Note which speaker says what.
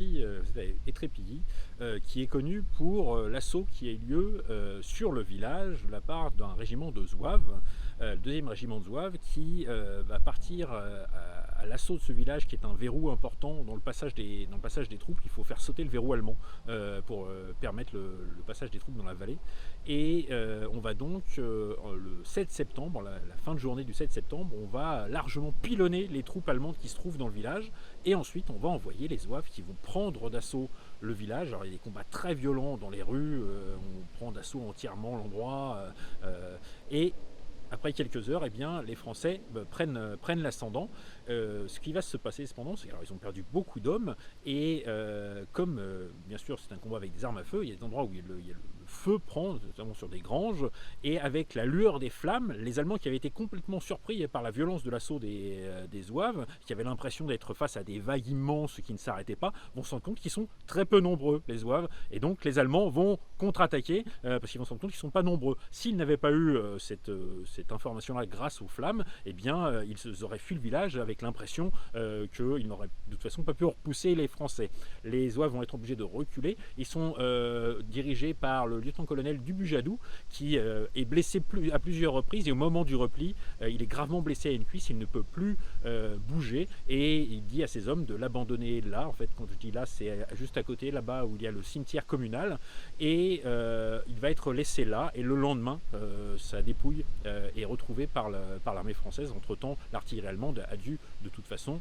Speaker 1: Nancy Étrépilly, qui est connu pour l'assaut qui a eu lieu sur le village de la part d'un régiment de zouaves, le 2e régiment de zouaves, qui va partir à l'assaut de ce village, qui est un verrou important dans le passage des troupes. Il faut faire sauter le verrou allemand pour permettre le passage des troupes dans la vallée. Et on va donc, le 7 septembre, la fin de journée du 7 septembre, on va largement pilonner les troupes allemandes qui se trouvent dans le village. Et ensuite, on va envoyer les zouaves qui vont prendre d'assaut le village. Alors, il y a des combats très violents dans les rues, on prend d'assaut entièrement l'endroit. Et après quelques heures, eh bien, les Français prennent l'ascendant. Ce qui va se passer cependant, c'est qu'ils ont perdu beaucoup d'hommes, et comme bien sûr c'est un combat avec des armes à feu, il y a des endroits où le feu prend, notamment sur des granges, et avec la lueur des flammes, les Allemands, qui avaient été complètement surpris par la violence de l'assaut des zouaves, qui avaient l'impression d'être face à des vagues immenses qui ne s'arrêtaient pas, vont se rendre compte qu'ils sont très peu nombreux, les zouaves, et donc les Allemands vont contre-attaquer, parce qu'ils vont se rendre compte qu'ils ne sont pas nombreux. S'ils n'avaient pas eu cette information-là grâce aux flammes, eh bien ils auraient fui le village avec l'impression qu'ils n'auraient de toute façon pas pu repousser les Français. Les zouaves vont être obligés de reculer. Ils sont dirigés par le lieutenant-colonel Dubujadou, qui est blessé à plusieurs reprises, et au moment du repli, il est gravement blessé à une cuisse, il ne peut plus bouger, et il dit à ses hommes de l'abandonner là. En fait, quand je dis là, c'est juste à côté, là-bas où il y a le cimetière communal, et il va être laissé là, et le lendemain, sa dépouille est retrouvée par l'armée française. Entre-temps, l'artillerie allemande a dû de toute façon